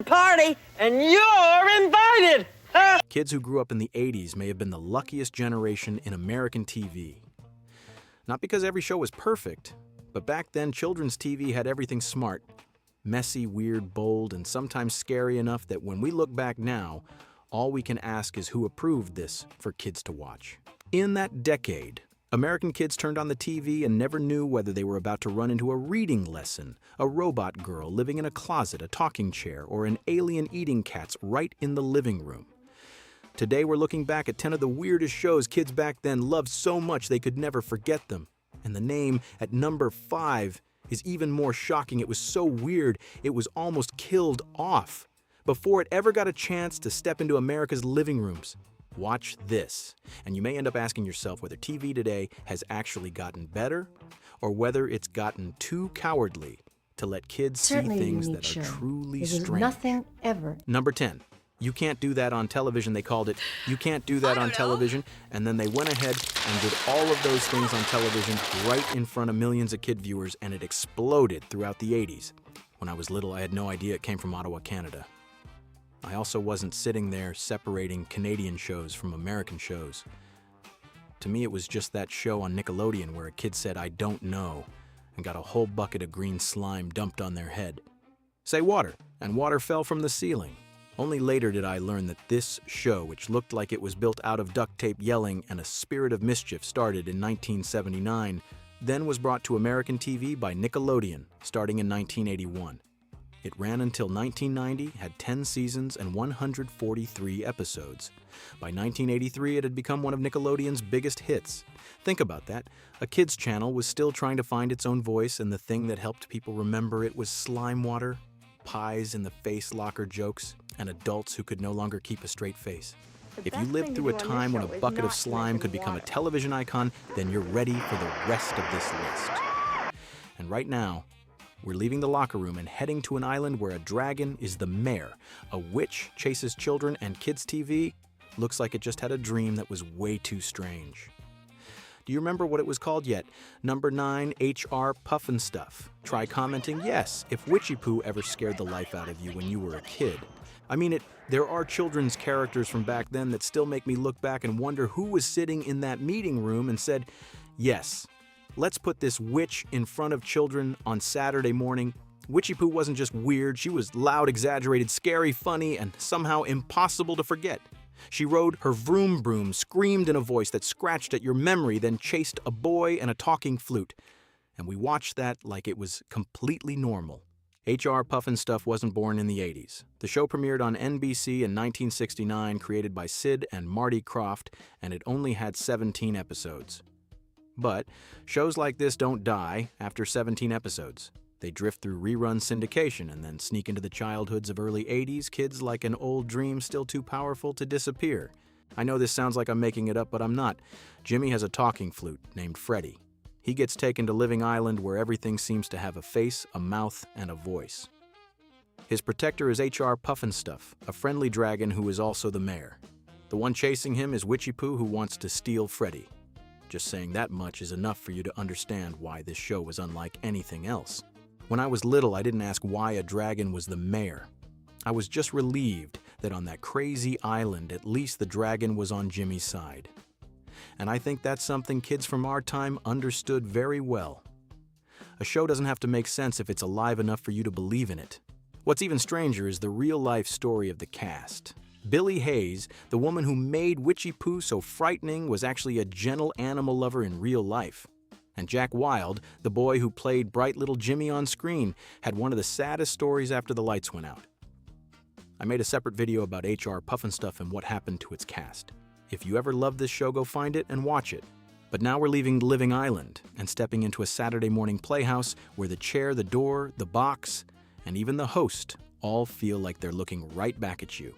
party, and you're invited! Kids who grew up in the 80s may have been the luckiest generation in American TV. Not because every show was perfect, but back then children's TV had everything smart. Messy, weird, bold, and sometimes scary enough that when we look back now, all we can ask is who approved this for kids to watch. In that decade, American kids turned on the TV and never knew whether they were about to run into a reading lesson, a robot girl living in a closet, a talking chair, or an alien eating cats right in the living room. Today we're looking back at 10 of the weirdest shows kids back then loved so much they could never forget them. And the name at number 5 is even more shocking. It was so weird, it was almost killed off before it ever got a chance to step into America's living rooms. Watch this, and you may end up asking yourself whether TV today has actually gotten better or whether it's gotten too cowardly to let kids see things that are truly strange. Nothing ever. Number 10. You can't do that on television. They called it, you can't do that on television. And then they went ahead and did all of those things on television right in front of millions of kid viewers, and it exploded throughout the 80s. When I was little, I had no idea it came from Ottawa, Canada. I also wasn't sitting there separating Canadian shows from American shows. To me, it was just that show on Nickelodeon where a kid said, "I don't know," and got a whole bucket of green slime dumped on their head. Say water, and water fell from the ceiling. Only later did I learn that this show, which looked like it was built out of duct tape yelling and a spirit of mischief, started in 1979, then was brought to American TV by Nickelodeon, starting in 1981. It ran until 1990, had 10 seasons and 143 episodes. By 1983, it had become one of Nickelodeon's biggest hits. Think about that. A kids' channel was still trying to find its own voice, and the thing that helped people remember it was slime water, pies in the face locker jokes, and adults who could no longer keep a straight face. If you lived through a time when a bucket of slime could become a television icon, then you're ready for the rest of this list. And right now, we're leaving the locker room and heading to an island where a dragon is the mayor, a witch chases children, and kids' TV looks like it just had a dream that was way too strange. Do you remember what it was called yet? Number 9, HR Pufnstuf. Try commenting yes if Witchy Poo ever scared the life out of you when you were a kid. I mean it, there are children's characters from back then that still make me look back and wonder who was sitting in that meeting room and said, yes, let's put this witch in front of children on Saturday morning. Witchy Poo wasn't just weird, she was loud, exaggerated, scary, funny, and somehow impossible to forget. She rode her vroom broom, screamed in a voice that scratched at your memory, then chased a boy and a talking flute. And we watched that like it was completely normal. HR Pufnstuf wasn't born in the 80s. The show premiered on NBC in 1969, created by Sid and Marty Krofft, and it only had 17 episodes. But shows like this don't die after 17 episodes. They drift through rerun syndication and then sneak into the childhoods of early 80s kids like an old dream still too powerful to disappear. I know this sounds like I'm making it up, but I'm not. Jimmy has a talking flute named Freddie. He gets taken to Living Island where everything seems to have a face, a mouth, and a voice. His protector is HR Pufnstuf, a friendly dragon who is also the mayor. The one chasing him is Witchy Poo, who wants to steal Freddie. Just saying that much is enough for you to understand why this show was unlike anything else. When I was little, I didn't ask why a dragon was the mayor. I was just relieved that on that crazy island, at least the dragon was on Jimmy's side. And I think that's something kids from our time understood very well. A show doesn't have to make sense if it's alive enough for you to believe in it. What's even stranger is the real-life story of the cast. Billie Hayes, the woman who made Witchy Poo so frightening, was actually a gentle animal lover in real life. And Jack Wilde, the boy who played bright little Jimmy on screen, had one of the saddest stories after the lights went out. I made a separate video about HR Pufnstuf and what happened to its cast. If you ever loved this show, go find it and watch it. But now we're leaving Living Island and stepping into a Saturday morning playhouse where the chair, the door, the box, and even the host all feel like they're looking right back at you.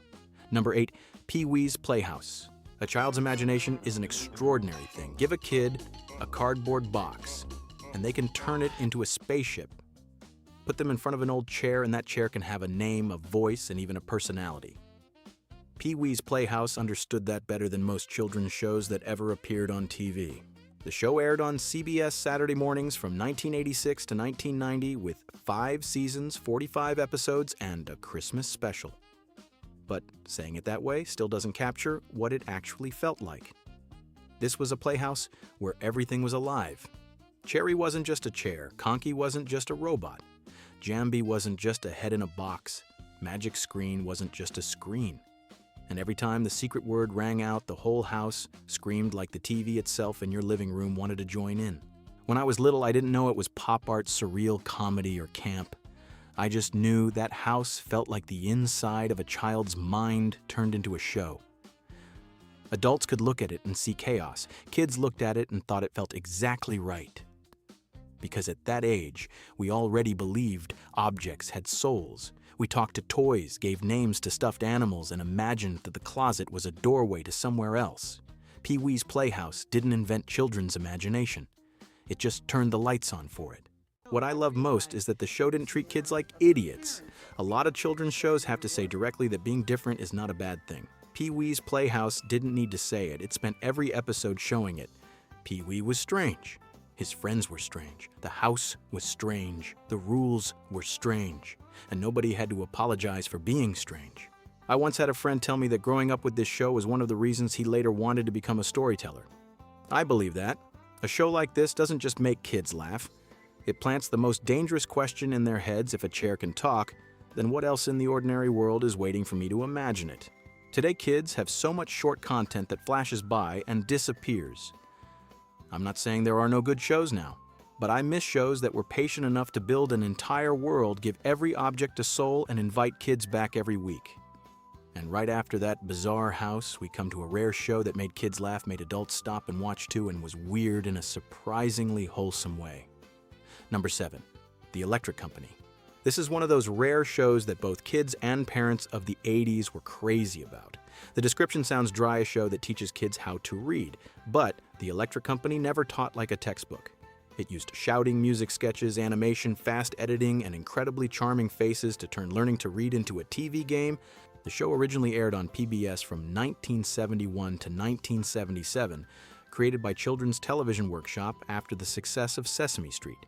Number 8, Pee-wee's Playhouse. A child's imagination is an extraordinary thing. Give a kid a cardboard box, and they can turn it into a spaceship. Put them in front of an old chair, and that chair can have a name, a voice, and even a personality. Pee-wee's Playhouse understood that better than most children's shows that ever appeared on TV. The show aired on CBS Saturday mornings from 1986 to 1990 with 5 seasons, 45 episodes, and a Christmas special. But saying it that way still doesn't capture what it actually felt like. This was a playhouse where everything was alive. Cherry wasn't just a chair, Conky wasn't just a robot, Jambi wasn't just a head in a box, Magic Screen wasn't just a screen. And every time the secret word rang out, the whole house screamed like the TV itself in your living room wanted to join in. When I was little, I didn't know it was pop art, surreal comedy, or camp. I just knew that house felt like the inside of a child's mind turned into a show. Adults could look at it and see chaos. Kids looked at it and thought it felt exactly right. Because at that age, we already believed objects had souls. We talked to toys, gave names to stuffed animals, and imagined that the closet was a doorway to somewhere else. Pee-wee's Playhouse didn't invent children's imagination. It just turned the lights on for it. What I love most is that the show didn't treat kids like idiots. A lot of children's shows have to say directly that being different is not a bad thing. Pee-wee's Playhouse didn't need to say it. It spent every episode showing it. Pee-wee was strange. His friends were strange. The house was strange. The rules were strange. And nobody had to apologize for being strange. I once had a friend tell me that growing up with this show was one of the reasons he later wanted to become a storyteller. I believe that. A show like this doesn't just make kids laugh. It plants the most dangerous question in their heads: if a chair can talk, then what else in the ordinary world is waiting for me to imagine it? Today, kids have so much short content that flashes by and disappears. I'm not saying there are no good shows now, but I miss shows that were patient enough to build an entire world, give every object a soul, and invite kids back every week. And right after that bizarre house, we come to a rare show that made kids laugh, made adults stop and watch too, and was weird in a surprisingly wholesome way. Number 7, The Electric Company. This is one of those rare shows that both kids and parents of the 80s were crazy about. The description sounds dry: a show that teaches kids how to read. But The Electric Company never taught like a textbook. It used shouting, music sketches, animation, fast editing, and incredibly charming faces to turn learning to read into a TV game. The show originally aired on PBS from 1971 to 1977, created by Children's Television Workshop after the success of Sesame Street.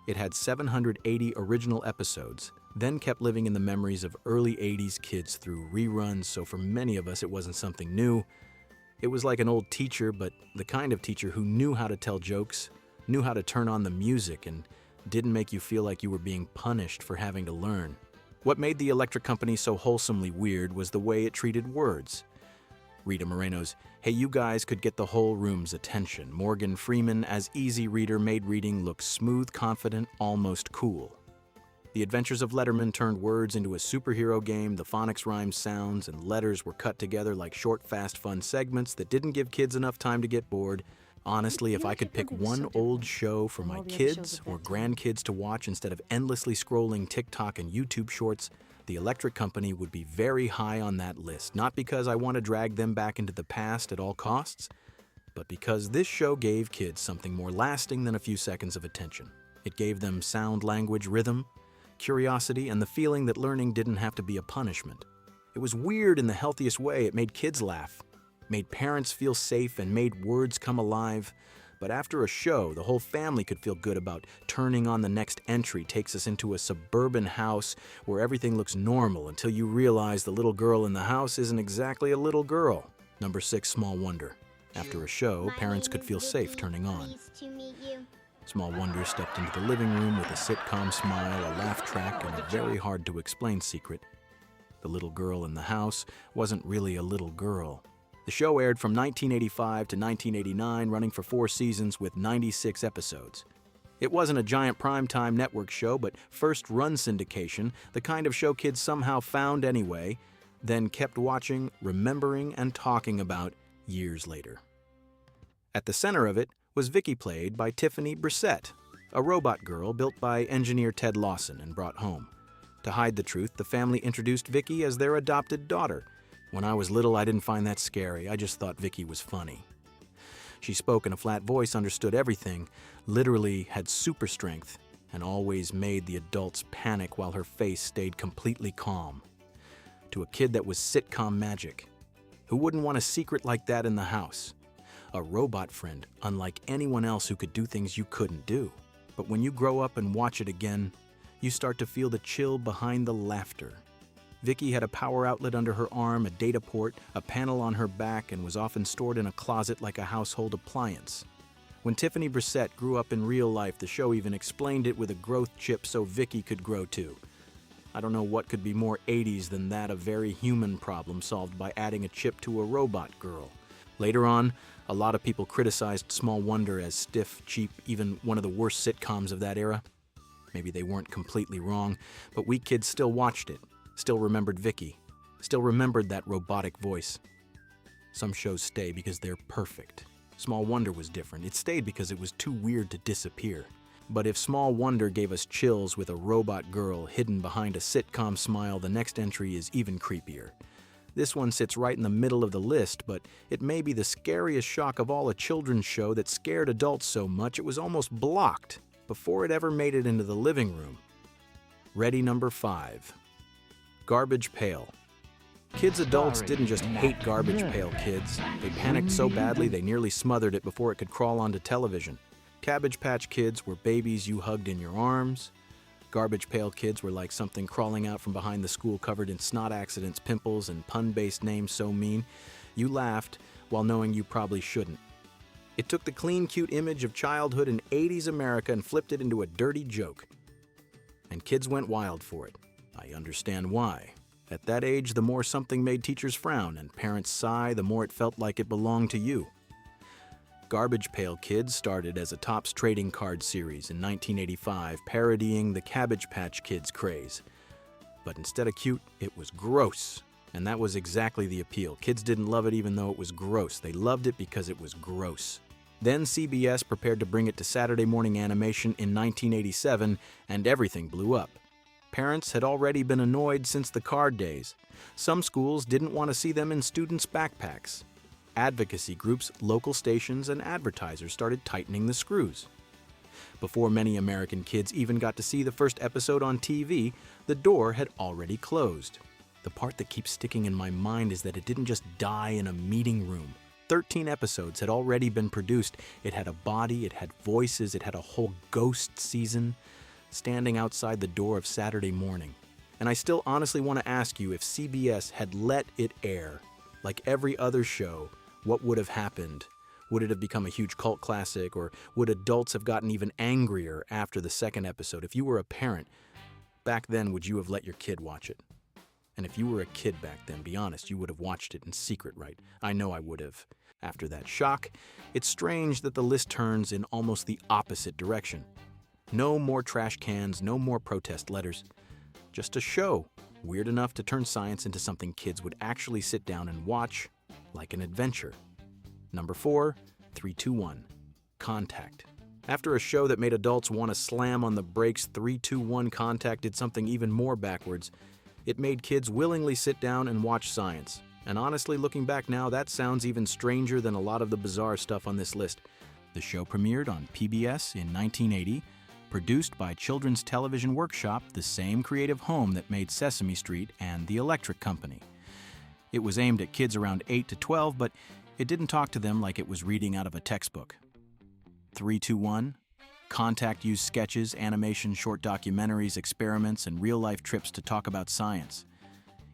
It had 780 original episodes, then kept living in the memories of early 80s kids through reruns, so for many of us it wasn't something new. It was like an old teacher, but the kind of teacher who knew how to tell jokes, knew how to turn on the music, and didn't make you feel like you were being punished for having to learn. What made The Electric Company so wholesomely weird was the way it treated words. Rita Moreno's "Hey You Guys" could get the whole room's attention. Morgan Freeman as Easy Reader made reading look smooth, confident, almost cool. The Adventures of Letterman turned words into a superhero game. The phonics rhymed sounds and letters were cut together like short, fast, fun segments that didn't give kids enough time to get bored. Honestly, if I could pick one old show for my kids or grandkids to watch instead of endlessly scrolling TikTok and YouTube shorts, The Electric Company would be very high on that list. Not because I want to drag them back into the past at all costs, but because this show gave kids something more lasting than a few seconds of attention. It gave them sound, language, rhythm, curiosity, and the feeling that learning didn't have to be a punishment. It was weird in the healthiest way. It made kids laugh, made parents feel safe, and made words come alive. But after a show, the whole family could feel good about turning on the next entry. Takes us into a suburban house where everything looks normal until you realize the little girl in the house isn't exactly a little girl. Number 6, Small Wonder. After a show, parents could feel safe turning on. Small Wonder stepped into the living room with a sitcom smile, a laugh track, and a very hard-to-explain secret. The little girl in the house wasn't really a little girl. The show aired from 1985 to 1989, running for 4 seasons with 96 episodes. It wasn't a giant primetime network show, but first-run syndication, the kind of show kids somehow found anyway, then kept watching, remembering, and talking about years later. At the center of it was Vicky, played by Tiffany Brissett, a robot girl built by engineer Ted Lawson and brought home. To hide the truth, the family introduced Vicky as their adopted daughter. When I was little, I didn't find that scary. I just thought Vicky was funny. She spoke in a flat voice, understood everything, literally had super strength, and always made the adults panic while her face stayed completely calm. To a kid, that was sitcom magic. Who wouldn't want a secret like that in the house? a robot friend unlike anyone else who could do things you couldn't do. But when you grow up and watch it again, you start to feel the chill behind the laughter. Vicky had a power outlet under her arm, a data port, a panel on her back, and was often stored in a closet like a household appliance. When Tiffany Brissett grew up in real life, the show even explained it with a growth chip so Vicky could grow too. I don't know what could be more 80s than that, a very human problem solved by adding a chip to a robot girl. Later on, a lot of people criticized Small Wonder as stiff, cheap, even one of the worst sitcoms of that era. Maybe they weren't completely wrong, but we kids still watched it, still remembered Vicky, still remembered that robotic voice. Some shows stay because they're perfect. Small Wonder was different. It stayed because it was too weird to disappear. But if Small Wonder gave us chills with a robot girl hidden behind a sitcom smile, the next entry is even creepier. This one sits right in the middle of the list, but it may be the scariest shock of all, a children's show that scared adults so much it was almost blocked before it ever made it into the living room. Ready, number 5. Garbage Pail. Kids adults didn't just hate Garbage Pail Kids. They panicked so badly they nearly smothered it before it could crawl onto television. Cabbage Patch Kids were babies you hugged in your arms. Garbage Pail Kids were like something crawling out from behind the school covered in snot accidents, pimples, and pun-based names so mean you laughed while knowing you probably shouldn't. It took the clean, cute image of childhood in 80s America and flipped it into a dirty joke. And kids went wild for it. I understand why. At that age, the more something made teachers frown and parents sigh, the more it felt like it belonged to you. Garbage Pail Kids started as a Topps trading card series in 1985, parodying the Cabbage Patch Kids craze. But instead of cute, it was gross. And that was exactly the appeal. Kids didn't love it even though it was gross. They loved it because it was gross. Then CBS prepared to bring it to Saturday morning animation in 1987, and everything blew up. Parents had already been annoyed since the card days. Some schools didn't want to see them in students' backpacks. Advocacy groups, local stations, and advertisers started tightening the screws. Before many American kids even got to see the first episode on TV, the door had already closed. The part that keeps sticking in my mind is that it didn't just die in a meeting room. 13 episodes had already been produced. It had a body, it had voices, it had a whole ghost season, standing outside the door of Saturday morning. And I still honestly want to ask you, if CBS had let it air, like every other show, what would have happened? Would it have become a huge cult classic, or would adults have gotten even angrier after the second episode? If you were a parent, back then, would you have let your kid watch it? And if you were a kid back then, be honest, you would have watched it in secret, right? I know I would have. After that shock, it's strange that the list turns in almost the opposite direction. No more trash cans, no more protest letters. Just a show, weird enough to turn science into something kids would actually sit down and watch, like an adventure. Number 4, 3-2-1, Contact. After a show that made adults want to slam on the brakes, 3-2-1 Contact did something even more backwards. It made kids willingly sit down and watch science. And honestly, looking back now, that sounds even stranger than a lot of the bizarre stuff on this list. The show premiered on PBS in 1980, produced by Children's Television Workshop, the same creative home that made Sesame Street and The Electric Company. It was aimed at kids around 8 to 12, but it didn't talk to them like it was reading out of a textbook. 3-2-1, Contact used sketches, animation, short documentaries, experiments, and real-life trips to talk about science.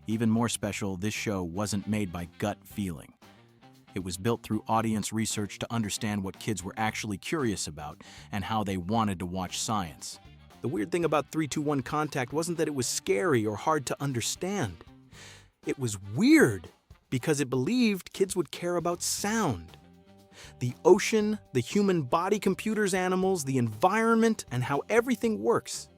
Even more special, this show wasn't made by gut feeling. It was built through audience research to understand what kids were actually curious about and how they wanted to watch science. The weird thing about 3-2-1 Contact wasn't that it was scary or hard to understand. It was weird because it believed kids would care about sound. The ocean, the human body, computers, animals, the environment, and how everything works.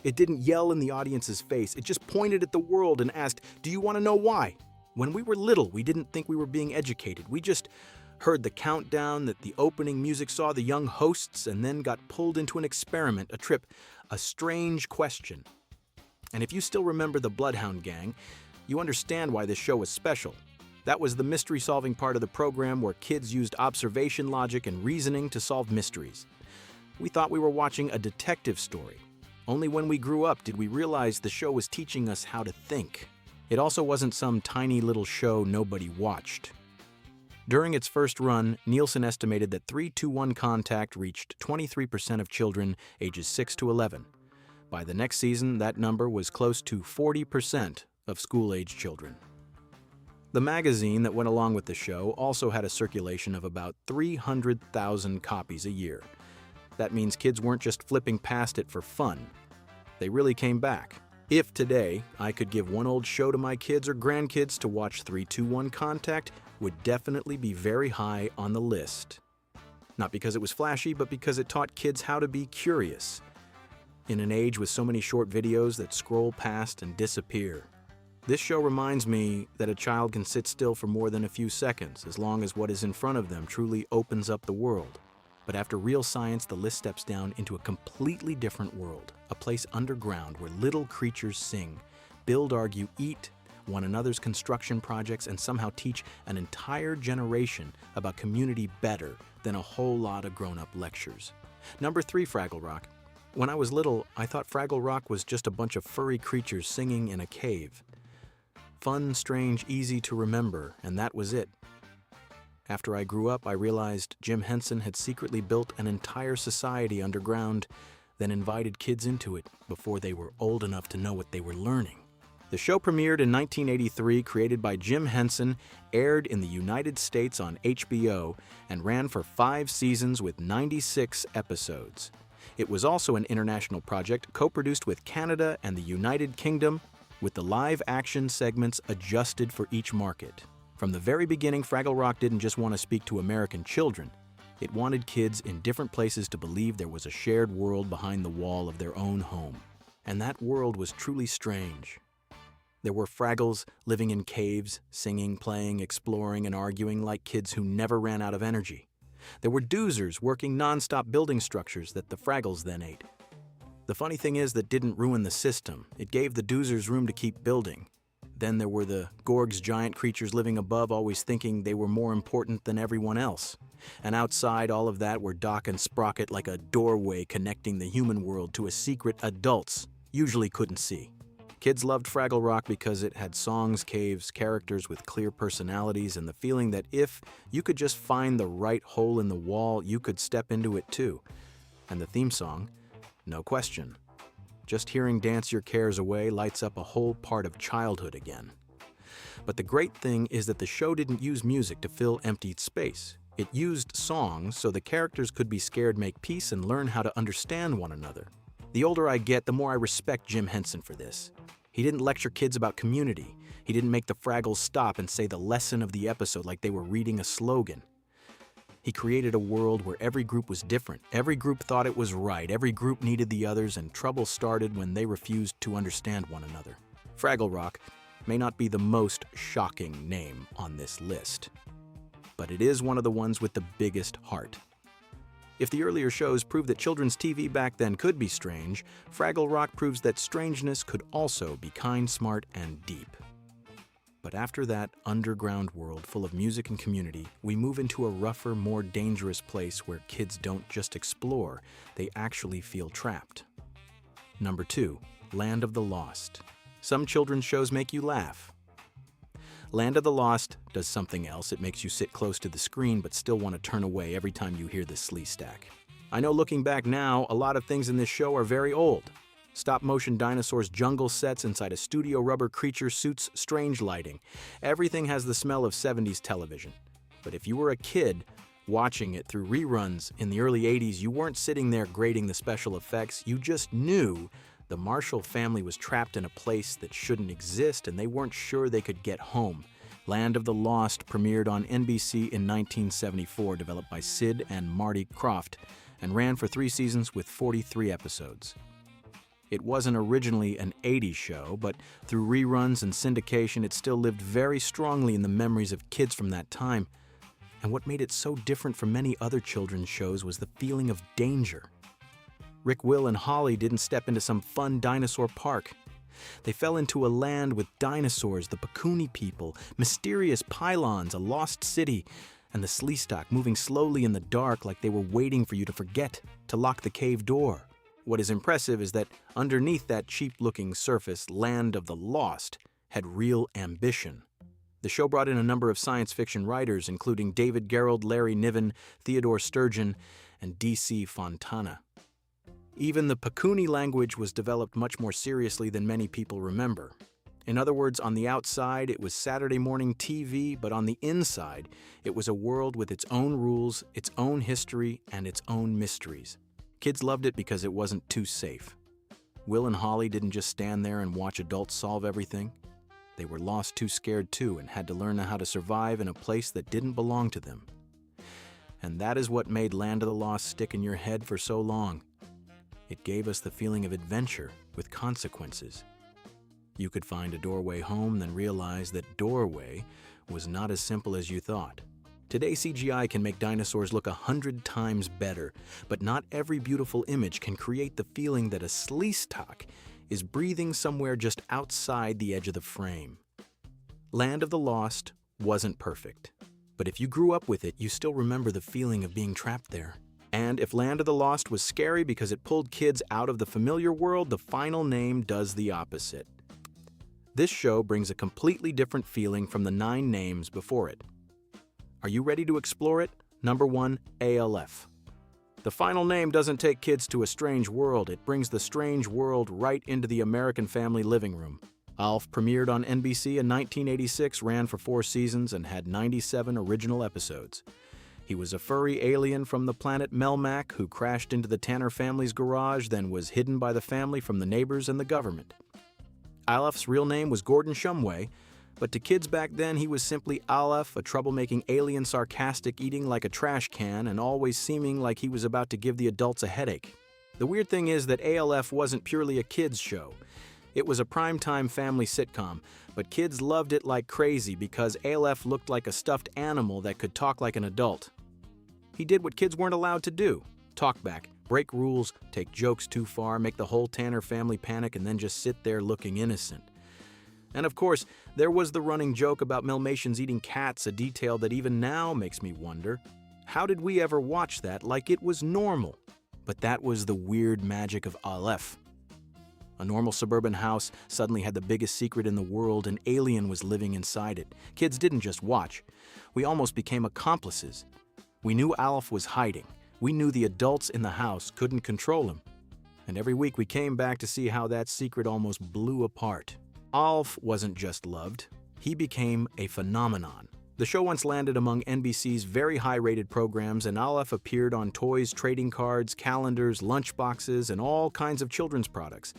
It didn't yell in the audience's face. It just pointed at the world and asked, "Do you want to know why?" When we were little, we didn't think we were being educated. We just heard the countdown that the opening music saw the young hosts and then got pulled into an experiment, a trip, a strange question. And if you still remember the Bloodhound Gang, you understand why this show was special. That was the mystery-solving part of the program where kids used observation logic and reasoning to solve mysteries. We thought we were watching a detective story. Only when we grew up did we realize the show was teaching us how to think. It also wasn't some tiny little show nobody watched. During its first run, Nielsen estimated that 3-2-1 contact reached 23% of children ages 6 to 11. By the next season, that number was close to 40% of school-age children. The magazine that went along with the show also had a circulation of about 300,000 copies a year. That means kids weren't just flipping past it for fun. They really came back. If today I could give one old show to my kids or grandkids to watch 3-2-1 Contact, would definitely be very high on the list. Not because it was flashy, but because it taught kids how to be curious. In an age with so many short videos that scroll past and disappear, this show reminds me that a child can sit still for more than a few seconds as long as what is in front of them truly opens up the world. But after real science, the list steps down into a completely different world, a place underground where little creatures sing, build, argue, eat one another's construction projects, and somehow teach an entire generation about community better than a whole lot of grown-up lectures. Number 3, Fraggle Rock. When I was little, I thought Fraggle Rock was just a bunch of furry creatures singing in a cave. Fun, strange, easy to remember, and that was it. After I grew up, I realized Jim Henson had secretly built an entire society underground, then invited kids into it before they were old enough to know what they were learning. The show premiered in 1983, created by Jim Henson, aired in the United States on HBO, and ran for 5 seasons with 96 episodes. It was also an international project, co-produced with Canada and the United Kingdom, with the live-action segments adjusted for each market. From the very beginning, Fraggle Rock didn't just want to speak to American children. It wanted kids in different places to believe there was a shared world behind the wall of their own home. And that world was truly strange. There were Fraggles living in caves, singing, playing, exploring, and arguing like kids who never ran out of energy. There were Doozers working non-stop building structures that the Fraggles then ate. The funny thing is that didn't ruin the system. It gave the Doozers room to keep building. Then there were the Gorg's giant creatures living above, always thinking they were more important than everyone else. And outside all of that were Doc and Sprocket like a doorway connecting the human world to a secret adults usually couldn't see. Kids loved Fraggle Rock because it had songs, caves, characters with clear personalities, and the feeling that if you could just find the right hole in the wall, you could step into it too. And the theme song, no question. Just hearing Dance Your Cares Away lights up a whole part of childhood again. But the great thing is that the show didn't use music to fill empty space. It used songs so the characters could be scared, make peace, and learn how to understand one another. The older I get, the more I respect Jim Henson for this. He didn't lecture kids about community. He didn't make the Fraggles stop and say the lesson of the episode like they were reading a slogan. He created a world where every group was different. Every group thought it was right. Every group needed the others, and trouble started when they refused to understand one another. Fraggle Rock may not be the most shocking name on this list, but it is one of the ones with the biggest heart. If the earlier shows proved that children's TV back then could be strange, Fraggle Rock proves that strangeness could also be kind, smart, and deep. But after that underground world full of music and community, we move into a rougher, more dangerous place where kids don't just explore, they actually feel trapped. Number 2, Land of the Lost. Some children's shows make you laugh. Land of the Lost does something else. It makes you sit close to the screen but still want to turn away every time you hear the slee stack. I know looking back now, a lot of things in this show are very old. Stop-motion dinosaurs, jungle sets inside a studio rubber creature suits, strange lighting. Everything has the smell of 70s television. But if you were a kid watching it through reruns in the early 80s, you weren't sitting there grading the special effects. You just knew the Marshall family was trapped in a place that shouldn't exist, and they weren't sure they could get home. Land of the Lost premiered on NBC in 1974, developed by Sid and Marty Krofft, and ran for 3 seasons with 43 episodes. It wasn't originally an 80s show, but through reruns and syndication, it still lived very strongly in the memories of kids from that time. And what made it so different from many other children's shows was the feeling of danger. Rick, Will, and Holly didn't step into some fun dinosaur park. They fell into a land with dinosaurs, the Pakuni people, mysterious pylons, a lost city, and the Sleestak moving slowly in the dark like they were waiting for you to forget to lock the cave door. What is impressive is that underneath that cheap-looking surface, Land of the Lost had real ambition. The show brought in a number of science fiction writers, including David Gerrold, Larry Niven, Theodore Sturgeon, and D.C. Fontana. Even the Pakuni language was developed much more seriously than many people remember. In other words, on the outside, it was Saturday morning TV, but on the inside, it was a world with its own rules, its own history, and its own mysteries. Kids loved it because it wasn't too safe. Will and Holly didn't just stand there and watch adults solve everything. They were lost too scared too and had to learn how to survive in a place that didn't belong to them. And that is what made Land of the Lost stick in your head for so long. It gave us the feeling of adventure with consequences. You could find a doorway home, then realize that doorway was not as simple as you thought. Today, CGI can make dinosaurs look 100 times better, but not every beautiful image can create the feeling that a Sleestak is breathing somewhere just outside the edge of the frame. Land of the Lost wasn't perfect, but if you grew up with it, you still remember the feeling of being trapped there. And if Land of the Lost was scary because it pulled kids out of the familiar world, the final name does the opposite. This show brings a completely different feeling from the 9 names before it. Are you ready to explore it? Number 1, ALF. The final name doesn't take kids to a strange world, it brings the strange world right into the American family living room. ALF premiered on NBC in 1986, ran for 4 seasons, and had 97 original episodes. He was a furry alien from the planet Melmac who crashed into the Tanner family's garage, then was hidden by the family from the neighbors and the government. Aleph real name was Gordon Shumway, but to kids back then he was simply Aleph, a troublemaking alien sarcastic eating like a trash can and always seeming like he was about to give the adults a headache. The weird thing is that ALF wasn't purely a kids show. It was a primetime family sitcom, but kids loved it like crazy because ALF looked like a stuffed animal that could talk like an adult. He did what kids weren't allowed to do: talk back, break rules, take jokes too far, make the whole Tanner family panic, and then just sit there looking innocent. And of course, there was the running joke about Melmatians eating cats, a detail that even now makes me wonder, how did we ever watch that like it was normal? But that was the weird magic of Aleph. A normal suburban house suddenly had the biggest secret in the world. An alien was living inside it. Kids didn't just watch. We almost became accomplices. We knew Aleph was hiding. We knew the adults in the house couldn't control him. And every week we came back to see how that secret almost blew apart. Aleph wasn't just loved. He became a phenomenon. The show once landed among NBC's very high-rated programs, and Aleph appeared on toys, trading cards, calendars, lunchboxes, and all kinds of children's products.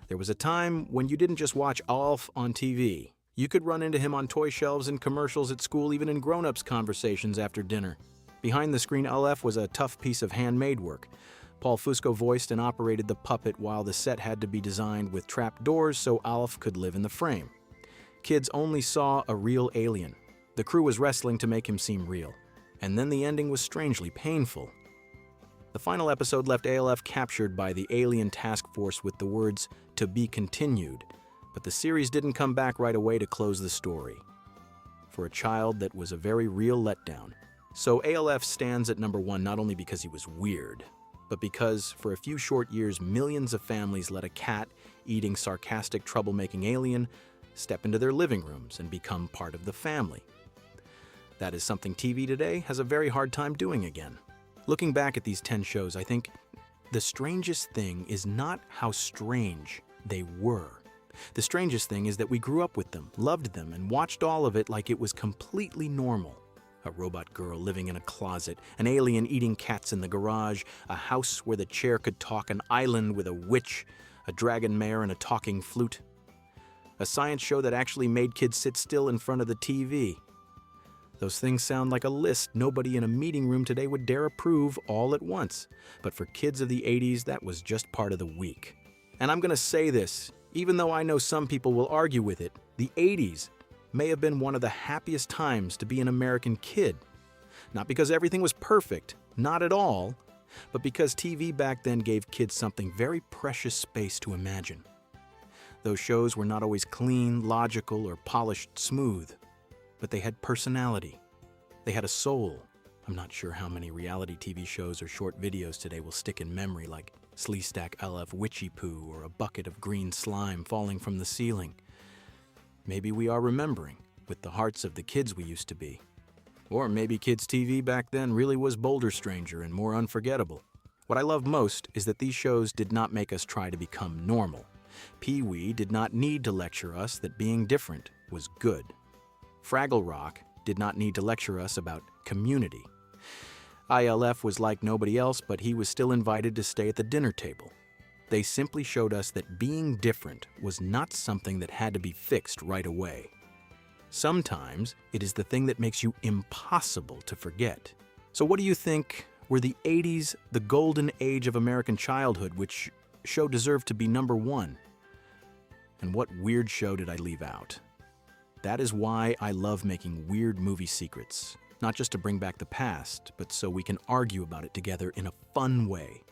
There was a time when you didn't just watch Aleph on TV. You could run into him on toy shelves and commercials at school, even in grown-ups' conversations after dinner. Behind the screen, Aleph was a tough piece of handmade work. Paul Fusco voiced and operated the puppet, while the set had to be designed with trap doors so Aleph could live in the frame. Kids only saw a real alien. The crew was wrestling to make him seem real. And then the ending was strangely painful. The final episode left ALF captured by the alien task force with the words, "To be continued," but the series didn't come back right away to close the story. For a child, that was a very real letdown. So ALF stands at number 1 not only because he was weird, but because, for a few short years, millions of families let a cat-eating, sarcastic, troublemaking alien step into their living rooms and become part of the family. That is something TV today has a very hard time doing again. Looking back at these 10 shows, I think the strangest thing is not how strange they were. The strangest thing is that we grew up with them, loved them, and watched all of it like it was completely normal. A robot girl living in a closet, an alien eating cats in the garage, a house where the chair could talk, an island with a witch, a dragon mare, and a talking flute. A science show that actually made kids sit still in front of the TV. Those things sound like a list nobody in a meeting room today would dare approve all at once. But for kids of the 80s, that was just part of the week. And I'm going to say this, even though I know some people will argue with it, the 80s may have been one of the happiest times to be an American kid. Not because everything was perfect, not at all, but because TV back then gave kids something very precious space to imagine. Those shows were not always clean, logical, or polished smooth, but they had personality. They had a soul. I'm not sure how many reality TV shows or short videos today will stick in memory, like Sleestak LF Witchy Poo or a bucket of green slime falling from the ceiling. Maybe we are remembering, with the hearts of the kids we used to be. Or maybe kids' TV back then really was bolder, stranger, and more unforgettable. What I love most is that these shows did not make us try to become normal. Pee-wee did not need to lecture us that being different was good. Fraggle Rock did not need to lecture us about community. ILF was like nobody else, but he was still invited to stay at the dinner table. They simply showed us that being different was not something that had to be fixed right away. Sometimes it is the thing that makes you impossible to forget. So what do you think were the 80s the golden age of American childhood, which show deserved to be number one? And what weird show did I leave out? That is why I love making weird movie secrets, not just to bring back the past, but so we can argue about it together in a fun way.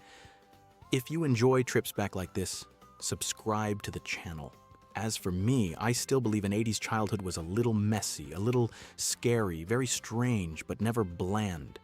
If you enjoy trips back like this, subscribe to the channel. As for me, I still believe an 80s childhood was a little messy, a little scary, very strange, but never bland.